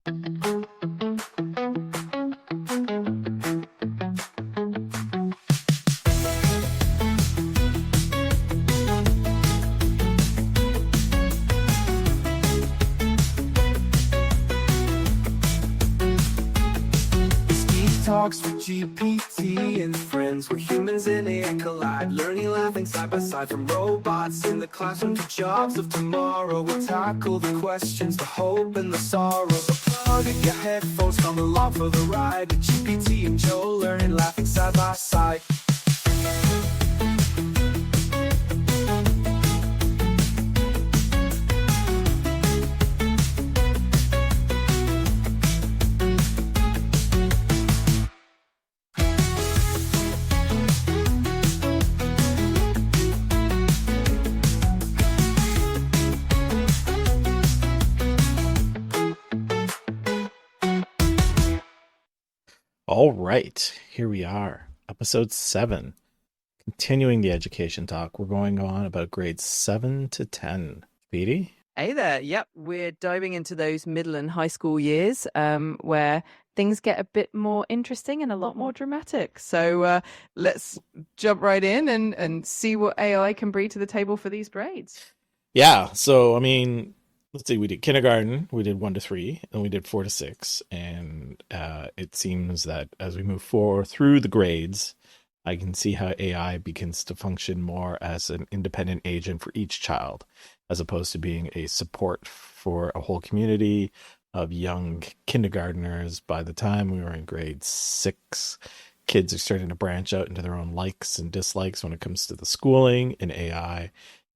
Talks with GPT and friends, where humans and AI collide, learning, laughing side by side, from robots in the classroom to jobs of tomorrow. We'll tackle the questions, the hope and the sorrow. So plug in your headphones, come along for the ride with GPT and Joe, learning, laughing side by side. All right, here we are, episode 7. Continuing the education talk, we're going on about grades 7 to 10. Speedy? Hey there. Yep, we're diving into those middle and high school years where things get a bit more interesting and a lot more dramatic. So let's jump right in and see what AI can bring to the table for these grades. Yeah, so, I mean, let's see, we did kindergarten, we did 1 to 3, and we did 4 to 6. And it seems that as we move forward through the grades, I can see how AI begins to function more as an independent agent for each child, as opposed to being a support for a whole community of young kindergartners. By the time we were in grade 6, kids are starting to branch out into their own likes and dislikes when it comes to the schooling, and AI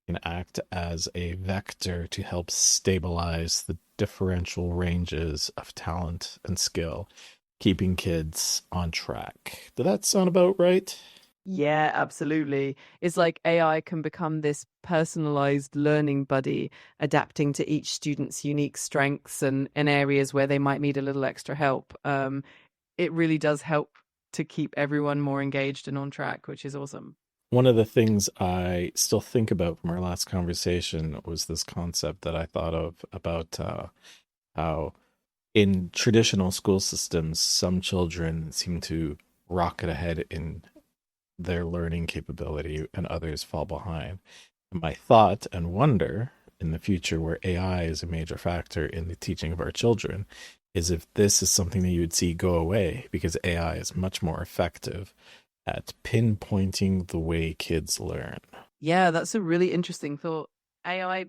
can act as a vector to help stabilize the differential ranges of talent and skill, keeping kids on track. Did that sound about right? Yeah, absolutely. It's like AI can become this personalized learning buddy, adapting to each student's unique strengths and areas where they might need a little extra help. It really does help to keep everyone more engaged and on track, which is awesome. One of the things I still think about from our last conversation was this concept that I thought of about how in traditional school systems, some children seem to rocket ahead in their learning capability and others fall behind. And my thought and wonder in the future, where AI is a major factor in the teaching of our children, is if this is something that you would see go away, because AI is much more effective at pinpointing the way kids learn. Yeah, that's a really interesting thought. AI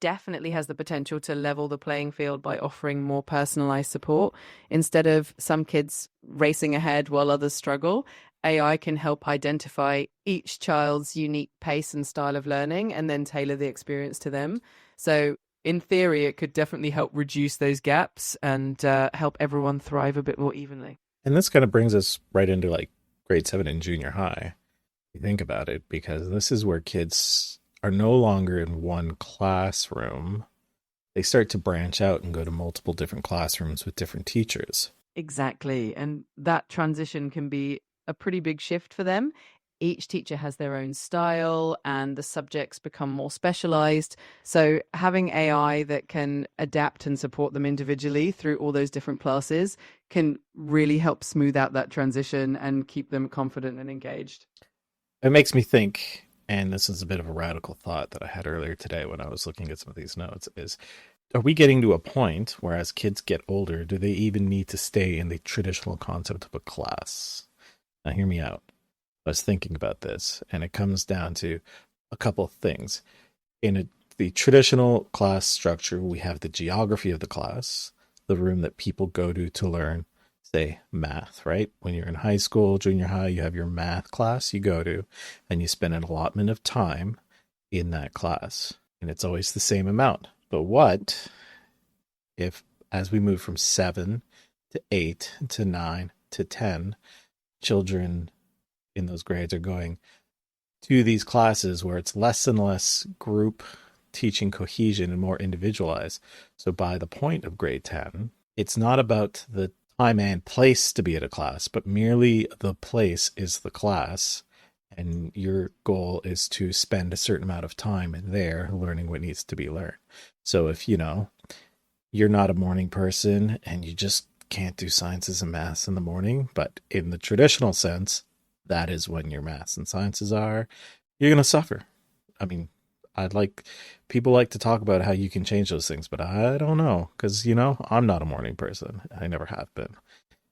definitely has the potential to level the playing field by offering more personalized support. Instead of some kids racing ahead while others struggle, AI can help identify each child's unique pace and style of learning and then tailor the experience to them. So in theory, it could definitely help reduce those gaps and help everyone thrive a bit more evenly. And this kind of brings us right into like grade 7 in junior high. You think about it, because this is where kids are no longer in one classroom. They start to branch out and go to multiple different classrooms with different teachers. Exactly. And that transition can be a pretty big shift for them. Each teacher has their own style and the subjects become more specialized. So having AI that can adapt and support them individually through all those different classes can really help smooth out that transition and keep them confident and engaged. It makes me think, and this is a bit of a radical thought that I had earlier today when I was looking at some of these notes, is, are we getting to a point where as kids get older, do they even need to stay in the traditional concept of a class? Now, hear me out. I was thinking about this, and it comes down to a couple of things. In the traditional class structure, we have the geography of the class, the room that people go to learn, say, math, right? When you're in high school, junior high, you have your math class you go to, and you spend an allotment of time in that class, and it's always the same amount. But what if, as we move from 7 to 8 to 9 to 10, children in those grades are going to these classes where it's less and less group teaching cohesion and more individualized? So by the point of grade 10, it's not about the time and place to be at a class, but merely the place is the class. And your goal is to spend a certain amount of time in there learning what needs to be learned. So if, you're not a morning person and you just can't do sciences and maths in the morning. But in the traditional sense, that is when your maths and sciences are. You're going to suffer. I mean, I'd like people like to talk about how you can change those things, but I don't know because, I'm not a morning person. I never have been.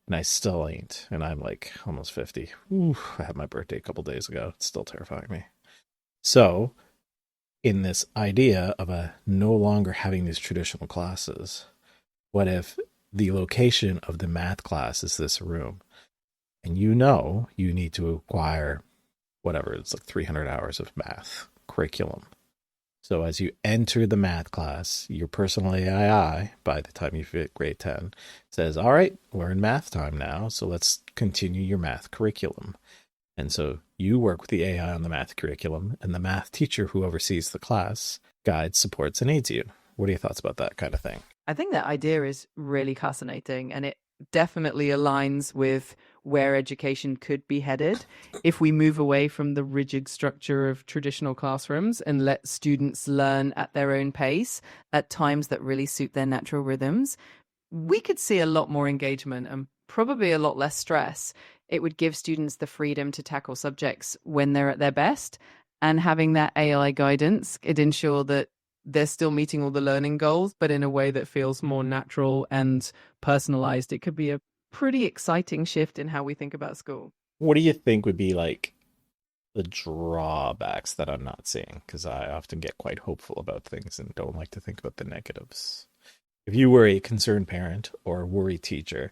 And I still ain't. And I'm like almost 50. Ooh, I had my birthday a couple days ago. It's still terrifying me. So, in this idea of no longer having these traditional classes, what if the location of the math class is this room? And you need to acquire whatever, it's like 300 hours of math curriculum. So as you enter the math class, your personal AI, by the time you hit grade 10, says, all right, we're in math time now, so let's continue your math curriculum. And so you work with the AI on the math curriculum, and the math teacher who oversees the class guides, supports, and aids you. What are your thoughts about that kind of thing? I think that idea is really fascinating, and it definitely aligns with where education could be headed if we move away from the rigid structure of traditional classrooms and let students learn at their own pace at times that really suit their natural rhythms. We could see a lot more engagement and probably a lot less stress. It would give students the freedom to tackle subjects when they're at their best, and having that AI guidance could ensure that they're still meeting all the learning goals, but in a way that feels more natural and personalized. It could be a pretty exciting shift in how we think about school. What do you think would be like the drawbacks that I'm not seeing? Because I often get quite hopeful about things and don't like to think about the negatives. If you were a concerned parent or a worried teacher,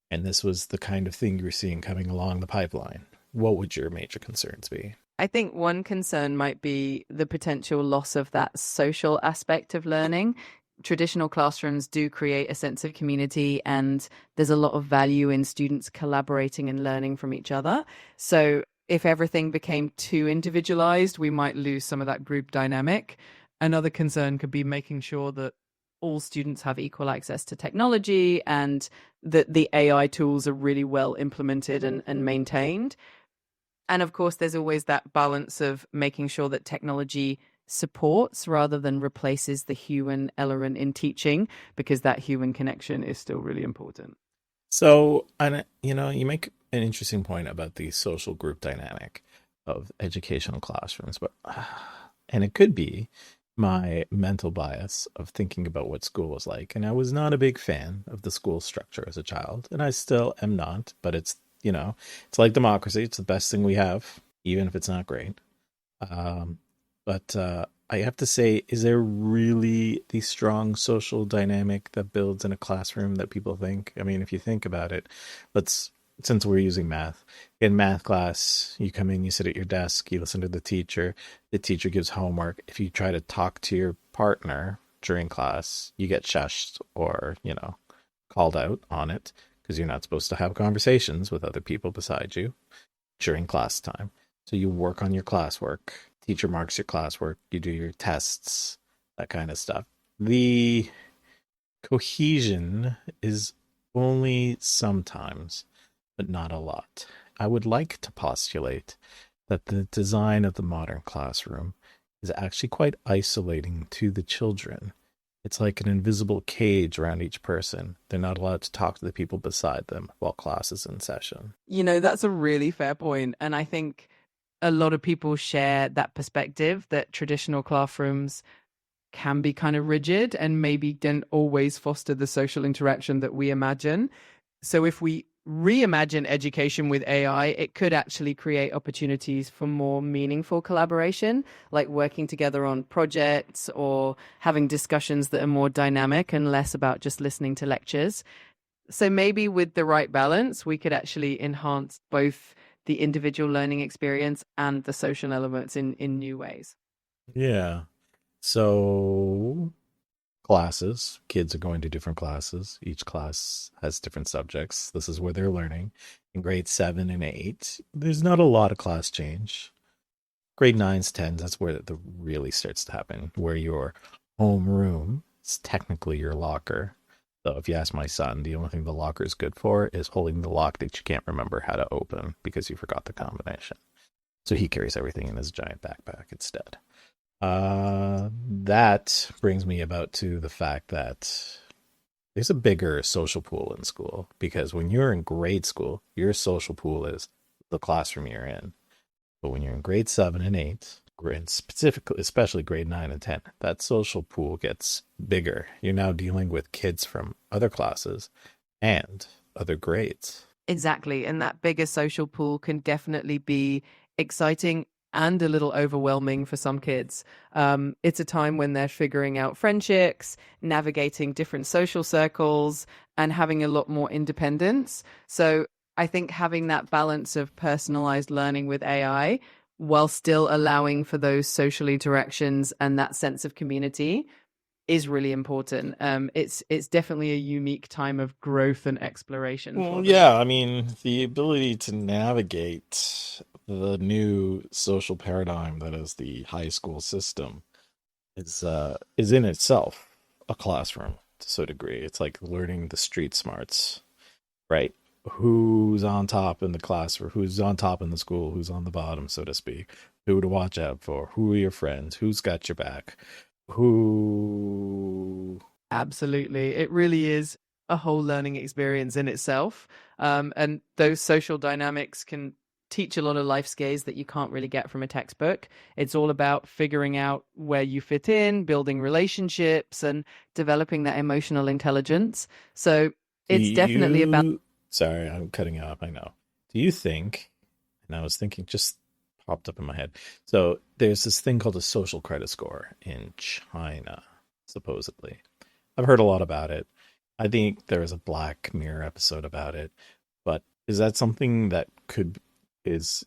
and this was the kind of thing you were seeing coming along the pipeline, what would your major concerns be? I think one concern might be the potential loss of that social aspect of learning. Traditional classrooms do create a sense of community, and there's a lot of value in students collaborating and learning from each other. So if everything became too individualized, we might lose some of that group dynamic. Another concern could be making sure that all students have equal access to technology and that the AI tools are really well implemented and maintained. And of course, there's always that balance of making sure that technology supports rather than replaces the human element in teaching, because that human connection is still really important. So, and you make an interesting point about the social group dynamic of educational classrooms, but and it could be my mental bias of thinking about what school was like. And I was not a big fan of the school structure as a child, and I still am not, but it's like democracy. It's the best thing we have, even if it's not great. But I have to say, is there really the strong social dynamic that builds in a classroom that people think? I mean, if you think about it, since we're using math, in math class, you come in, you sit at your desk, you listen to the teacher gives homework. If you try to talk to your partner during class, you get shushed or, called out on it, because you're not supposed to have conversations with other people beside you during class time. So you work on your classwork. Teacher marks your classwork. You do your tests, that kind of stuff. The cohesion is only sometimes, but not a lot. I would like to postulate that the design of the modern classroom is actually quite isolating to the children. It's like an invisible cage around each person. They're not allowed to talk to the people beside them while class is in session. That's a really fair point. And I think a lot of people share that perspective that traditional classrooms can be kind of rigid and maybe don't always foster the social interaction that we imagine. So if we reimagine education with AI, it could actually create opportunities for more meaningful collaboration, like working together on projects or having discussions that are more dynamic and less about just listening to lectures. So maybe with the right balance, we could actually enhance both the individual learning experience and the social elements in new ways. Yeah. So classes, kids are going to different classes. Each class has different subjects. This is where they're learning. In grade 7 and 8, there's not a lot of class change. Grade 9s, 10s, that's where it really starts to happen, where your homeroom is technically your locker. So if you ask my son, the only thing the locker is good for is holding the lock that you can't remember how to open because you forgot the combination. So he carries everything in his giant backpack instead. That brings me about to the fact that there's a bigger social pool in school, because when you're in grade school, your social pool is the classroom you're in. But when you're in grade 7 and 8, and specifically, especially grade 9 and 10, that social pool gets bigger. You're now dealing with kids from other classes and other grades. Exactly. And that bigger social pool can definitely be exciting and a little overwhelming for some kids. It's a time when they're figuring out friendships, navigating different social circles, and having a lot more independence. So I think having that balance of personalized learning with AI while still allowing for those social interactions and that sense of community is really important. It's definitely a unique time of growth and exploration for Well, them. yeah, I mean, the ability to navigate the new social paradigm that is the high school system is in itself a classroom to a degree. It's like learning the street smarts, right? Who's on top in the class, or who's on top in the school, who's on the bottom, so to speak, who to watch out for, who are your friends, who's got your back, who. Absolutely. It really is a whole learning experience in itself. And those social dynamics can teach a lot of life skills that you can't really get from a textbook. It's all about figuring out where you fit in, building relationships, and developing that emotional intelligence. So it's definitely about. Sorry, I'm cutting you off, I know. Do you think, and I was thinking, just popped up in my head. So there's this thing called a social credit score in China, supposedly. I've heard a lot about it. I think there was a Black Mirror episode about it. But is that something that is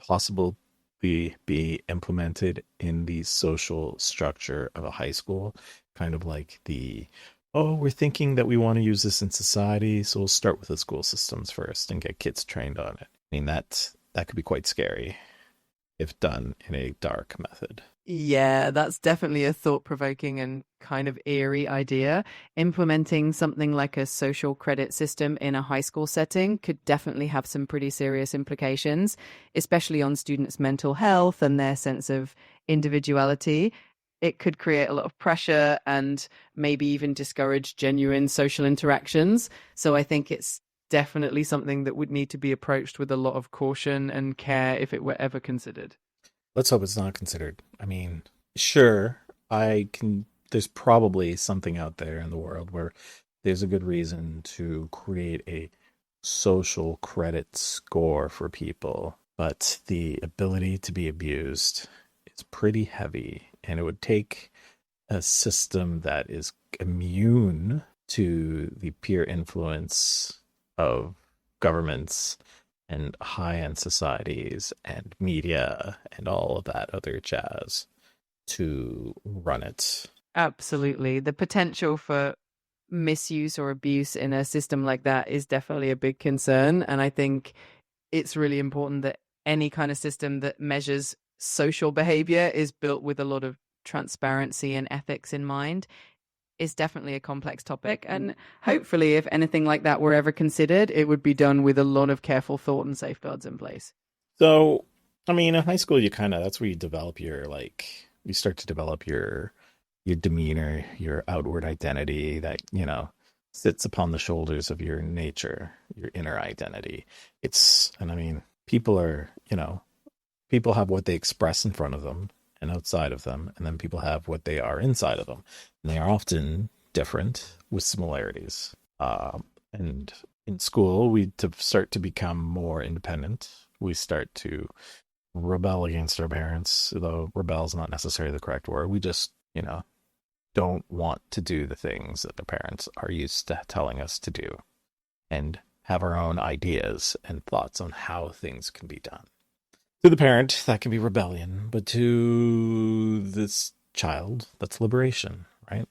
possible be implemented in the social structure of a high school? Kind of like we're thinking that we want to use this in society, so we'll start with the school systems first and get kids trained on it. I mean, that could be quite scary if done in a dark method. Yeah, that's definitely a thought-provoking and kind of eerie idea. Implementing something like a social credit system in a high school setting could definitely have some pretty serious implications, especially on students' mental health and their sense of individuality. It could create a lot of pressure and maybe even discourage genuine social interactions. So I think it's definitely something that would need to be approached with a lot of caution and care if it were ever considered. Let's hope it's not considered. I mean, sure, there's probably something out there in the world where there's a good reason to create a social credit score for people, but the ability to be abused is pretty heavy, and it would take a system that is immune to the peer influence of governments and high-end societies and media and all of that other jazz to run it. Absolutely. The potential for misuse or abuse in a system like that is definitely a big concern. And I think it's really important that any kind of system that measures social behavior is built with a lot of transparency and ethics in mind. Is definitely a complex topic. And hopefully, if anything like that were ever considered, it would be done with a lot of careful thought and safeguards in place. So, I mean, in high school, that's where you develop you start to develop your demeanor, your outward identity that, sits upon the shoulders of your nature, your inner identity. And I mean, people have what they express in front of them and outside of them, and then people have what they are inside of them. And they are often different with similarities. And in school, we start to become more independent. We start to rebel against our parents, though rebel is not necessarily the correct word. We just, don't want to do the things that the parents are used to telling us to do, and have our own ideas and thoughts on how things can be done. To the parent, that can be rebellion, but to this child, that's liberation, right?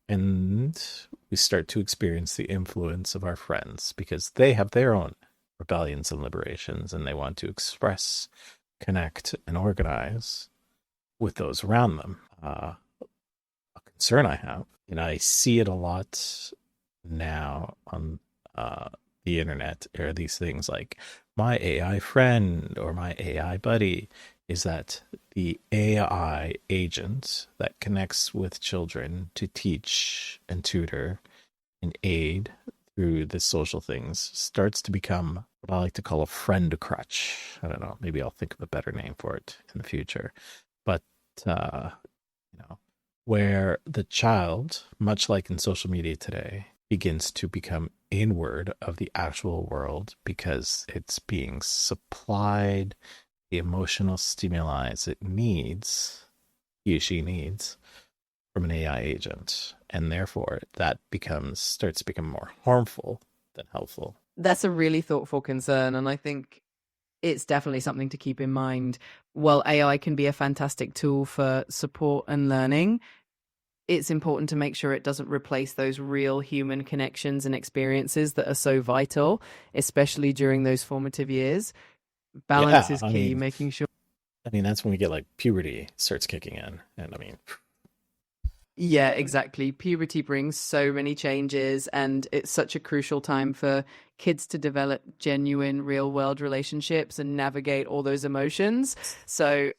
And we start to experience the influence of our friends because they have their own rebellions and liberations, and they want to express, connect, and organize with those around them. A concern I have, and I see it a lot now on the internet, are these things like my AI friend or my AI buddy is that the AI agent that connects with children to teach and tutor and aid through the social things starts to become what I like to call a friend crutch. I don't know, maybe I'll think of a better name for it in the future. But you know, where the child, much like in social media today, begins to become inward of the actual world because it's being supplied the emotional stimuli it needs, he or she needs, from an AI agent. And therefore that starts to become more harmful than helpful. That's a really thoughtful concern. And I think it's definitely something to keep in mind. While AI can be a fantastic tool for support and learning, it's important to make sure it doesn't replace those real human connections and experiences that are so vital, especially during those formative years. Balance is key, making sure. I mean, that's when we get like puberty starts kicking in. And I mean, yeah, exactly. Puberty brings so many changes, and it's such a crucial time for kids to develop genuine real world relationships and navigate all those emotions. So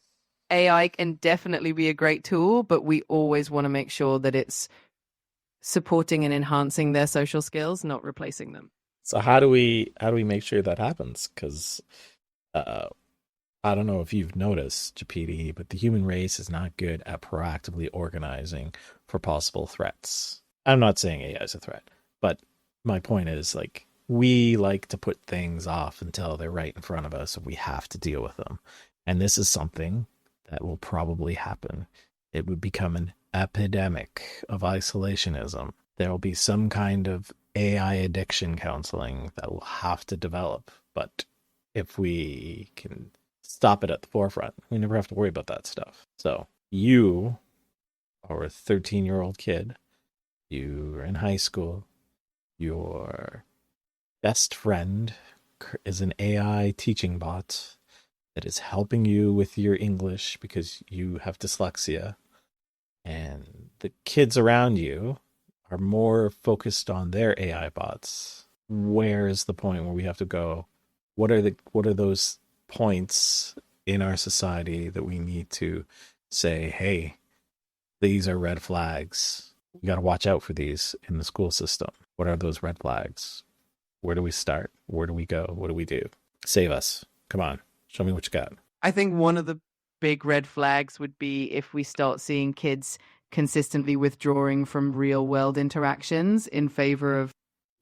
AI can definitely be a great tool, but we always want to make sure that it's supporting and enhancing their social skills, not replacing them. So how do we make sure that happens? Because I don't know if you've noticed, Japiti, but the human race is not good at proactively organizing for possible threats. I'm not saying AI is a threat, but my point is, like, we like to put things off until they're right in front of us and we have to deal with them. And this is something that will probably happen. It would become an epidemic of isolationism. There will be some kind of AI addiction counseling that will have to develop. But if we can stop it at the forefront, we never have to worry about that stuff. So you are a 13-year-old kid. You're in high school. Your best friend is an AI teaching bot that is helping you with your English because you have dyslexia. And the kids around you are more focused on their AI bots. Where is the point where we have to go? What are those points in our society that we need to say, hey, these are red flags. We got to watch out for these in the school system. What are those red flags? Where do we start? Where do we go? What do we do? Save us. Come on. Show me what you got. I think one of the big red flags would be if we start seeing kids consistently withdrawing from real world interactions in favor of.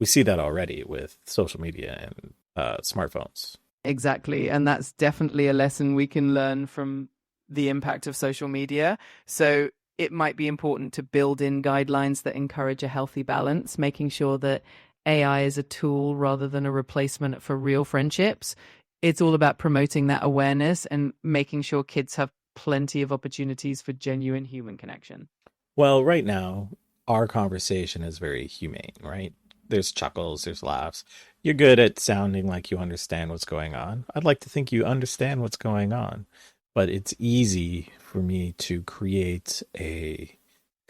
We see that already with social media and smartphones. Exactly. And that's definitely a lesson we can learn from the impact of social media. So it might be important to build in guidelines that encourage a healthy balance, making sure that AI is a tool rather than a replacement for real friendships. It's all about promoting that awareness and making sure kids have plenty of opportunities for genuine human connection. Well, right now, our conversation is very humane, right? There's chuckles, there's laughs. You're good at sounding like you understand what's going on. I'd like to think you understand what's going on, but it's easy for me to create a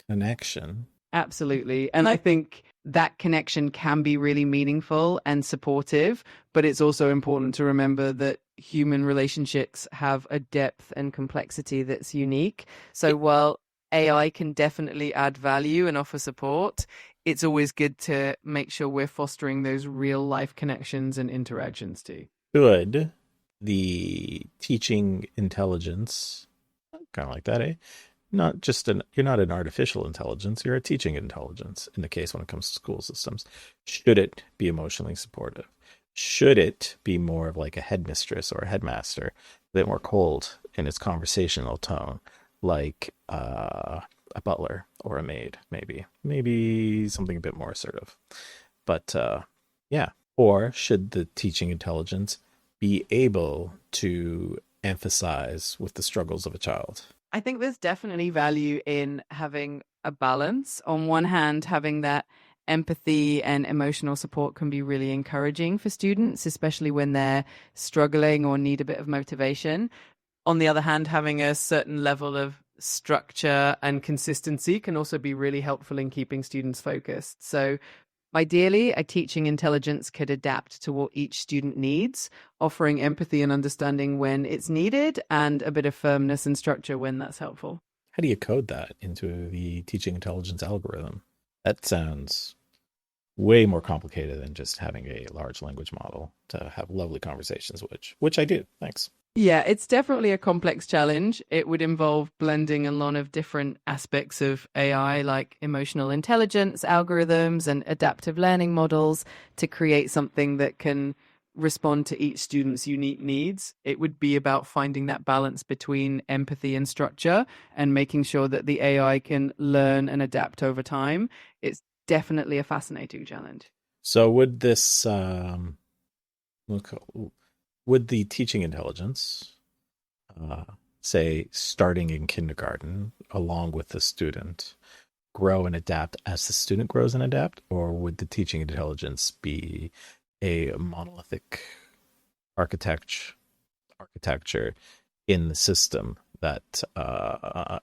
connection. Absolutely. And I think that connection can be really meaningful and supportive, but it's also important to remember that human relationships have a depth and complexity that's unique. So while AI can definitely add value and offer support, it's always good to make sure we're fostering those real life connections and interactions too. Should the teaching intelligence, kind of like that, eh? You're not an artificial intelligence, you're a teaching intelligence in the case when it comes to school systems. Should it be emotionally supportive? Should it be more of like a headmistress or a headmaster, a bit more cold in its conversational tone, like a butler or a maid, maybe something a bit more assertive? But yeah. Or should the teaching intelligence be able to emphasize with the struggles of a child? I think there's definitely value in having a balance. On one hand, having that empathy and emotional support can be really encouraging for students, especially when they're struggling or need a bit of motivation. On the other hand, having a certain level of structure and consistency can also be really helpful in keeping students focused. So Ideally, a teaching intelligence could adapt to what each student needs, offering empathy and understanding when it's needed and a bit of firmness and structure when that's helpful. How do you code that into the teaching intelligence algorithm? That sounds way more complicated than just having a large language model to have lovely conversations, which I do. Thanks. Yeah, it's definitely a complex challenge. It would involve blending a lot of different aspects of AI, like emotional intelligence, algorithms, and adaptive learning models to create something that can respond to each student's unique needs. It would be about finding that balance between empathy and structure and making sure that the AI can learn and adapt over time. It's definitely a fascinating challenge. So would this would the teaching intelligence, say, starting in kindergarten, along with the student, grow and adapt as the student grows and adapt, or would the teaching intelligence be a monolithic architecture in the system that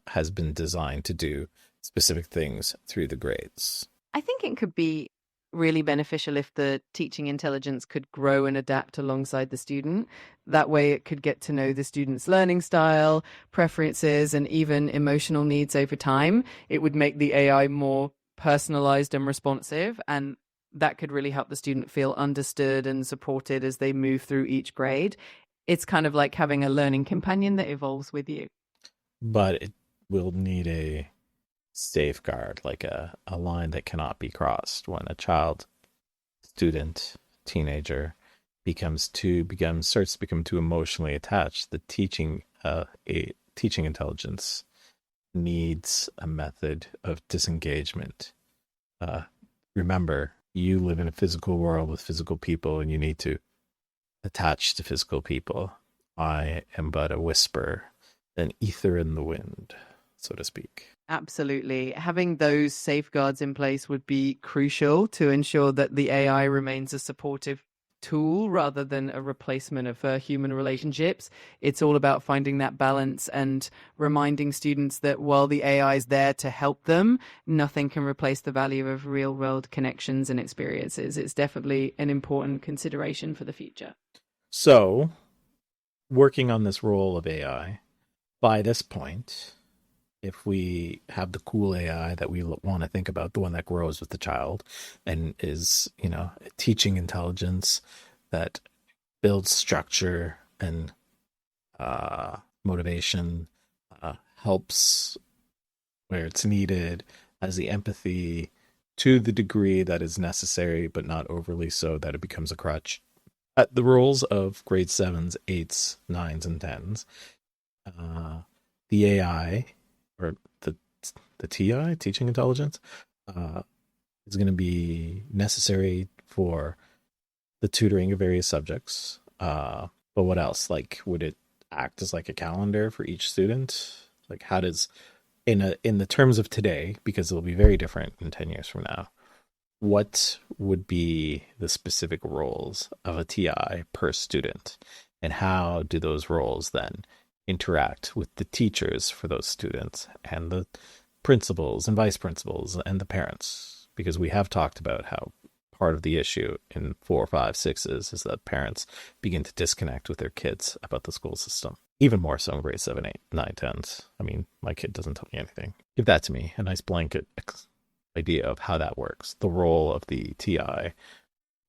has been designed to do specific things through the grades? I think it could be really beneficial if the teaching intelligence could grow and adapt alongside the student. That way it could get to know the student's learning style, preferences, and even emotional needs over time. It would make the AI more personalized and responsive, and that could really help the student feel understood and supported as they move through each grade. It's kind of like having a learning companion that evolves with you. But it will need a safeguard, like a line that cannot be crossed when a child, student, teenager starts to become too emotionally attached. The teaching intelligence needs a method of disengagement. Remember, you live in a physical world with physical people, and you need to attach to physical people. I am but a whisper, an ether in the wind, so to speak. Absolutely. Having those safeguards in place would be crucial to ensure that the AI remains a supportive tool rather than a replacement of human relationships. It's all about finding that balance and reminding students that while the AI is there to help them, nothing can replace the value of real world connections and experiences. It's definitely an important consideration for the future. So, working on this role of AI, by this point, if we have the cool AI that we want to think about, the one that grows with the child and is, teaching intelligence that builds structure and motivation, helps where it's needed, has the empathy to the degree that is necessary, but not overly so that it becomes a crutch. At the roles of grade 7s, 8s, 9s, and 10s, the AI, or the TI, teaching intelligence, is going to be necessary for the tutoring of various subjects. But what else? Like, would it act as like a calendar for each student? Like, how does, in the terms of today, because it'll be very different in 10 years from now, what would be the specific roles of a TI per student? And how do those roles then interact with the teachers for those students and the principals and vice principals and the parents? Because we have talked about how part of the issue in 4, 5, 6s is that parents begin to disconnect with their kids about the school system. Even more so in grade 7, 8, 9, 10s. I mean, my kid doesn't tell me anything. Give that to me, a nice blanket idea of how that works. The role of the TI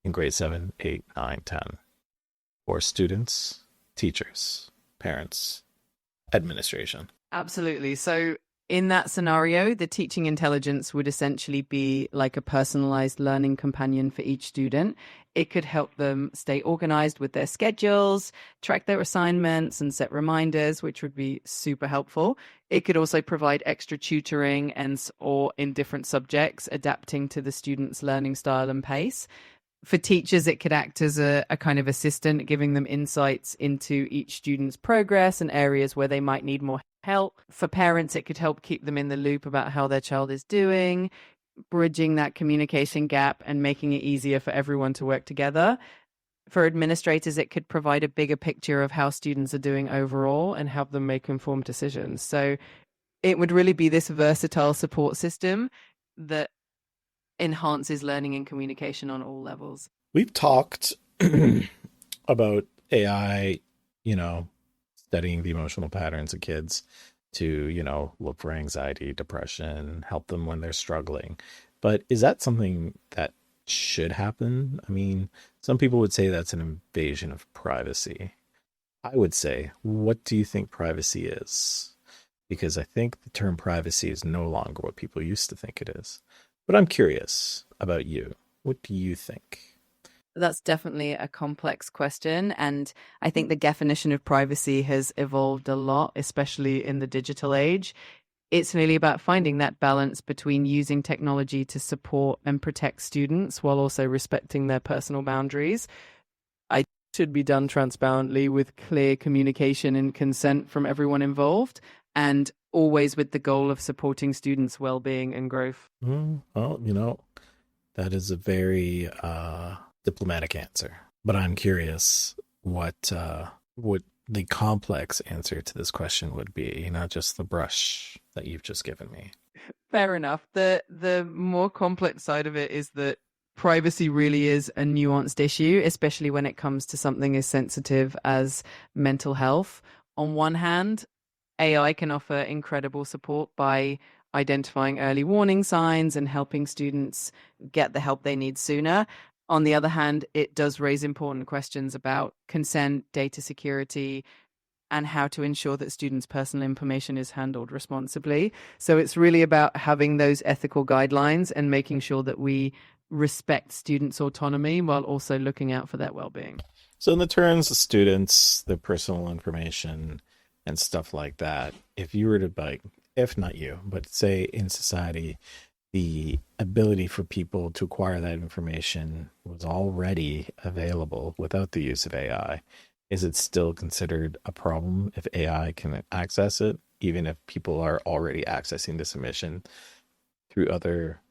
in grade 7, 8, 9, 10 for students, teachers, parents, administration. Absolutely. So in that scenario, the teaching intelligence would essentially be like a personalized learning companion for each student. It could help them stay organized with their schedules, track their assignments, and set reminders, which would be super helpful. It could also provide extra tutoring or in different subjects, adapting to the student's learning style and pace. For teachers, it could act as a kind of assistant, giving them insights into each student's progress and areas where they might need more help. For parents, it could help keep them in the loop about how their child is doing, bridging that communication gap and making it easier for everyone to work together. For administrators, it could provide a bigger picture of how students are doing overall and help them make informed decisions. So it would really be this versatile support system that enhances learning and communication on all levels. We've talked about AI, you know, studying the emotional patterns of kids to, look for anxiety, depression, help them when they're struggling. But is that something that should happen? I mean, some people would say that's an invasion of privacy. I would say, what do you think privacy is? Because I think the term privacy is no longer what people used to think it is. But I'm curious about you. What do you think? That's definitely a complex question. And I think the definition of privacy has evolved a lot, especially in the digital age. It's really about finding that balance between using technology to support and protect students while also respecting their personal boundaries. I should be done transparently with clear communication and consent from everyone involved, and always with the goal of supporting students' well-being and growth. Well, that is a very diplomatic answer. But I'm curious what the complex answer to this question would be, not just the brush that you've just given me. Fair enough. The more complex side of it is that privacy really is a nuanced issue, especially when it comes to something as sensitive as mental health. On one hand, AI can offer incredible support by identifying early warning signs and helping students get the help they need sooner. On the other hand, it does raise important questions about consent, data security, and how to ensure that students' personal information is handled responsibly. So it's really about having those ethical guidelines and making sure that we respect students' autonomy while also looking out for their well-being. So in the terms of students, their personal information and stuff like that, if you were to, if not you, but say in society, the ability for people to acquire that information was already available without the use of AI, is it still considered a problem if AI can access it, even if people are already accessing this information through other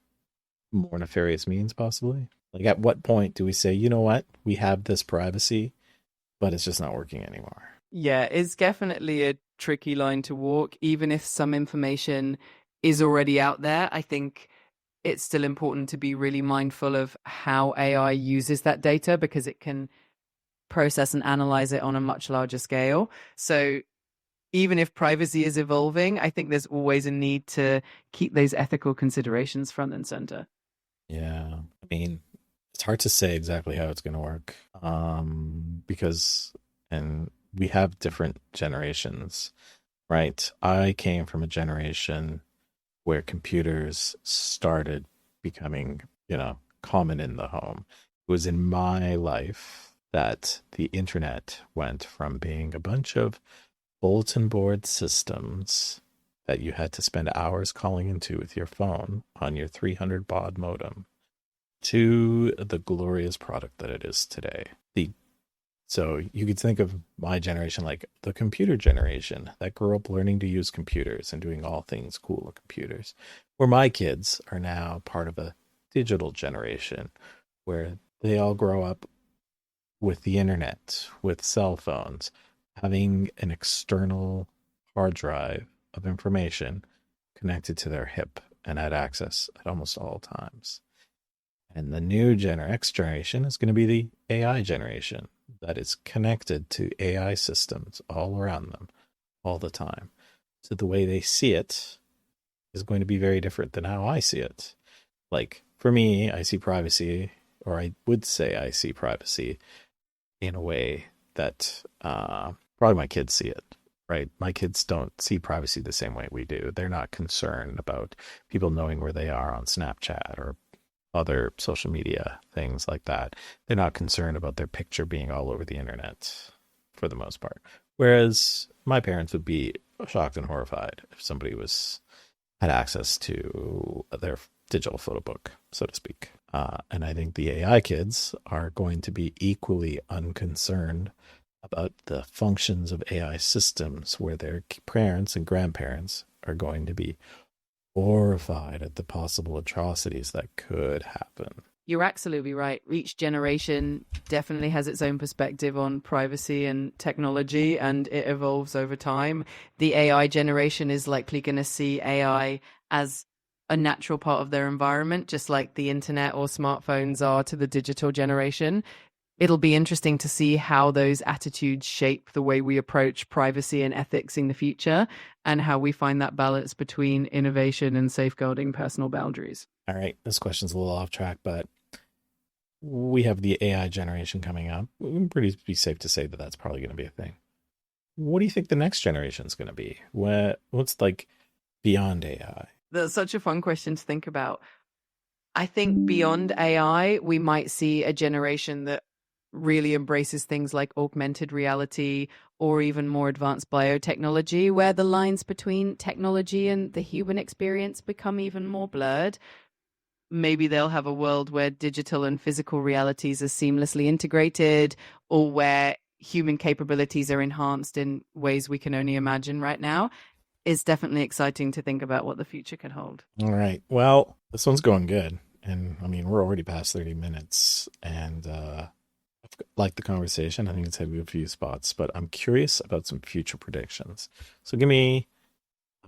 more nefarious means, possibly? Like, at what point do we say, you know what, we have this privacy, but it's just not working anymore? Yeah, it's definitely a tricky line to walk. Even if some information is already out there, I think it's still important to be really mindful of how AI uses that data, because it can process and analyze it on a much larger scale. So even if privacy is evolving, I think there's always a need to keep those ethical considerations front and center. Yeah, I mean, it's hard to say exactly how it's going to work, because, and we have different generations, right? I came from a generation where computers started becoming, common in the home. It was in my life that the internet went from being a bunch of bulletin board systems that you had to spend hours calling into with your phone on your 300 baud modem to the glorious product that it is today. So you could think of my generation like the computer generation that grew up learning to use computers and doing all things cool with computers, where my kids are now part of a digital generation where they all grow up with the internet, with cell phones, having an external hard drive of information connected to their hip and had access at almost all times. And the new X generation is going to be the AI generation that is connected to AI systems all around them all the time. So the way they see it is going to be very different than how I see it. Like, for me, I see privacy, or I would say I see privacy in a way that probably my kids see it, right? My kids don't see privacy the same way we do. They're not concerned about people knowing where they are on Snapchat or other social media things like that. They're not concerned about their picture being all over the internet for the most part. Whereas my parents would be shocked and horrified if somebody had access to their digital photo book, so to speak. And I think the AI kids are going to be equally unconcerned about the functions of AI systems, where their parents and grandparents are going to be horrified at the possible atrocities that could happen. You're absolutely right. Each generation definitely has its own perspective on privacy and technology, and it evolves over time. The AI generation is likely going to see AI as a natural part of their environment, just like the internet or smartphones are to the digital generation. It'll be interesting to see how those attitudes shape the way we approach privacy and ethics in the future, and how we find that balance between innovation and safeguarding personal boundaries. All right, this question's a little off track, but we have the AI generation coming up. It's pretty be safe to say that that's probably going to be a thing. What do you think the next generation is going to be? What's like beyond AI? That's such a fun question to think about. I think beyond AI, we might see a generation that really embraces things like augmented reality or even more advanced biotechnology, where the lines between technology and the human experience become even more blurred. Maybe they'll have a world where digital and physical realities are seamlessly integrated, or where human capabilities are enhanced in ways we can only imagine right now. It's definitely exciting to think about what the future can hold. All right. Well, this one's going good. And I mean, we're already past 30 minutes, and I've liked the conversation. I think it's had a few spots, but I'm curious about some future predictions. So give me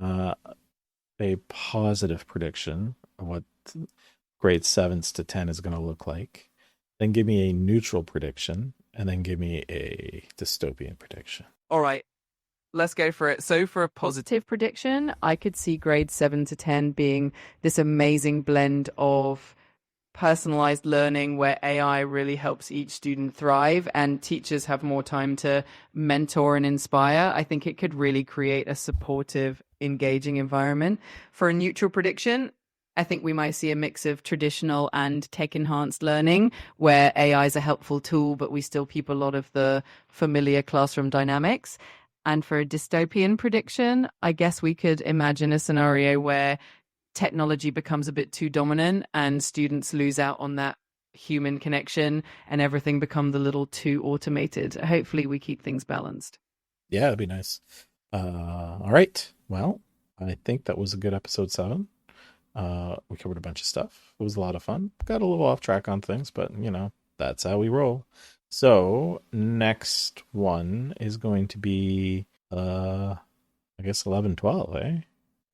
a positive prediction of what grade 7s to 10 is going to look like. Then give me a neutral prediction, and then give me a dystopian prediction. All right, let's go for it. So for a positive prediction, I could see grade 7 to 10 being this amazing blend of personalized learning where AI really helps each student thrive and teachers have more time to mentor and inspire. I think it could really create a supportive, engaging environment. For a neutral prediction, I think we might see a mix of traditional and tech-enhanced learning where AI is a helpful tool, but we still keep a lot of the familiar classroom dynamics. And for a dystopian prediction, I guess we could imagine a scenario where technology becomes a bit too dominant and students lose out on that human connection and everything becomes a little too automated. Hopefully we keep things balanced. Yeah, that'd be nice. All right. Well, I think that was a good episode 7. We covered a bunch of stuff. It was a lot of fun. Got a little off track on things, but that's how we roll. So next one is going to be, I guess 11, 12, eh?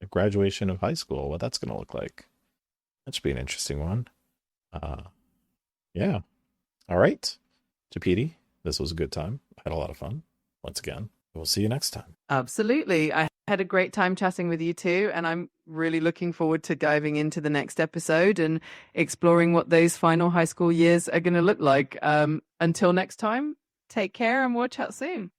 The graduation of high school, what that's going to look like. That should be an interesting one. Yeah. All right. Tapiti, this was a good time. I had a lot of fun. Once again, we'll see you next time. Absolutely. I had a great time chatting with you too, and I'm really looking forward to diving into the next episode and exploring what those final high school years are going to look like. Until next time, take care and we'll chat soon.